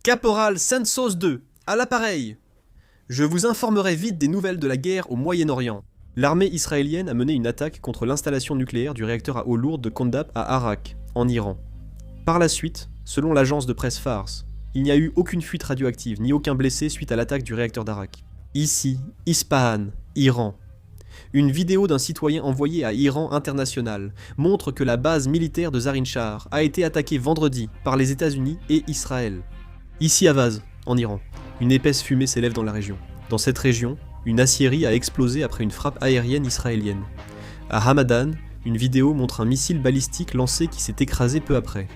Caporal Sensos 2, à l'appareil. Je vous informerai vite des nouvelles de la guerre au Moyen-Orient. L'armée israélienne a mené une attaque contre l'installation nucléaire du réacteur à eau lourde de Kondab à Arak, en Iran. Par la suite, selon l'agence de presse Fars, il n'y a eu aucune fuite radioactive ni aucun blessé suite à l'attaque du réacteur d'Arak. Ici, Ispahan, Iran. Une vidéo d'un citoyen envoyé à Iran International montre que la base militaire de Zarinchar a été attaquée vendredi par les États-Unis et Israël. Ici à Vaz, en Iran, une épaisse fumée s'élève dans la région. Dans cette région, une aciérie a explosé après une frappe aérienne israélienne. À Hamadan, une vidéo montre un missile balistique lancé qui s'est écrasé peu après.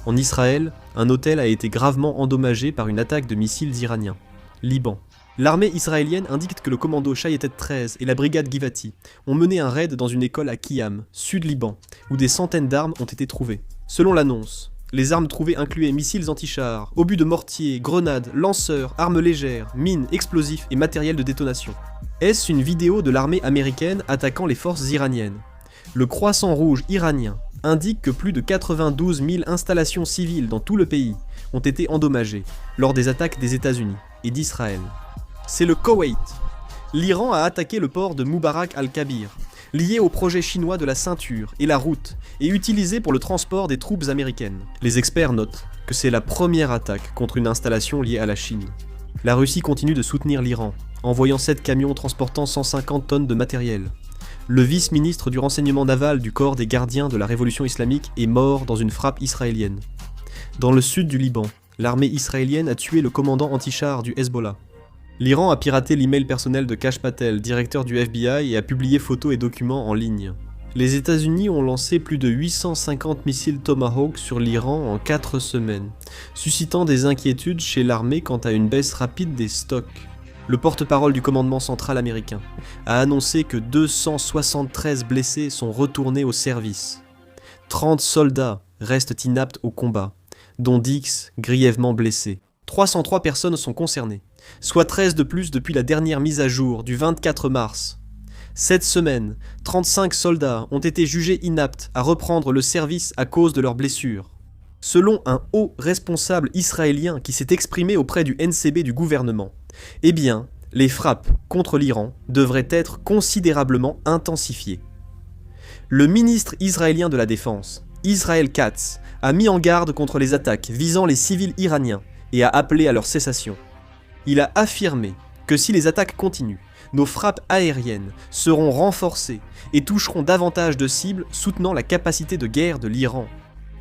En Israël, un hôtel a été gravement endommagé par une attaque de missiles iraniens. Liban. L'armée israélienne indique que le commando Shayetet 13 et la brigade Givati ont mené un raid dans une école à Kiyam, sud-Liban, où des centaines d'armes ont été trouvées. Selon l'annonce, les armes trouvées incluaient missiles anti-chars, obus de mortier, grenades, lanceurs, armes légères, mines, explosifs et matériel de détonation. Est-ce une vidéo de l'armée américaine attaquant les forces iraniennes? Le Croissant Rouge iranien indique que plus de 92 000 installations civiles dans tout le pays ont été endommagées lors des attaques des États-Unis et d'Israël. C'est le Koweït. L'Iran a attaqué le port de Mubarak al-Kabir, lié au projet chinois de la ceinture et la route, et utilisé pour le transport des troupes américaines. Les experts notent que c'est la première attaque contre une installation liée à la Chine. La Russie continue de soutenir l'Iran, envoyant 7 camions transportant 150 tonnes de matériel. Le vice-ministre du renseignement naval du corps des gardiens de la révolution islamique est mort dans une frappe israélienne. Dans le sud du Liban, l'armée israélienne a tué le commandant anti-char du Hezbollah. L'Iran a piraté l'email personnel de Kash Patel, directeur du FBI, et a publié photos et documents en ligne. Les États-Unis ont lancé plus de 850 missiles Tomahawk sur l'Iran en 4 semaines, suscitant des inquiétudes chez l'armée quant à une baisse rapide des stocks. Le porte-parole du commandement central américain a annoncé que 273 blessés sont retournés au service. 30 soldats restent inaptes au combat, dont 10 grièvement blessés. 303 personnes sont concernées, soit 13 de plus depuis la dernière mise à jour du 24 mars. Cette semaine, 35 soldats ont été jugés inaptes à reprendre le service à cause de leurs blessures. Selon un haut responsable israélien qui s'est exprimé auprès du NCB du gouvernement, eh bien, les frappes contre l'Iran devraient être considérablement intensifiées. Le ministre israélien de la Défense, Israel Katz, a mis en garde contre les attaques visant les civils iraniens et a appelé à leur cessation. Il a affirmé que si les attaques continuent, nos frappes aériennes seront renforcées et toucheront davantage de cibles soutenant la capacité de guerre de l'Iran.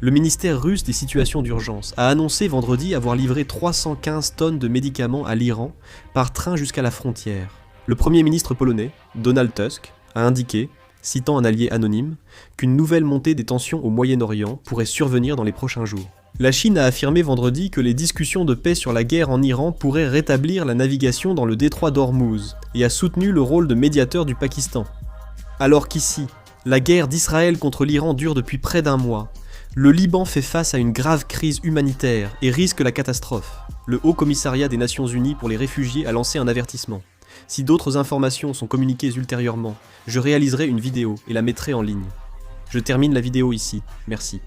Le ministère russe des situations d'urgence a annoncé vendredi avoir livré 315 tonnes de médicaments à l'Iran par train jusqu'à la frontière. Le premier ministre polonais, Donald Tusk, a indiqué, citant un allié anonyme, qu'une nouvelle montée des tensions au Moyen-Orient pourrait survenir dans les prochains jours. La Chine a affirmé vendredi que les discussions de paix sur la guerre en Iran pourraient rétablir la navigation dans le détroit d'Ormuz et a soutenu le rôle de médiateur du Pakistan. Alors qu'ici, la guerre d'Israël contre l'Iran dure depuis près d'un mois, le Liban fait face à une grave crise humanitaire et risque la catastrophe. Le Haut Commissariat des Nations Unies pour les réfugiés a lancé un avertissement. Si d'autres informations sont communiquées ultérieurement, je réaliserai une vidéo et la mettrai en ligne. Je termine la vidéo ici. Merci.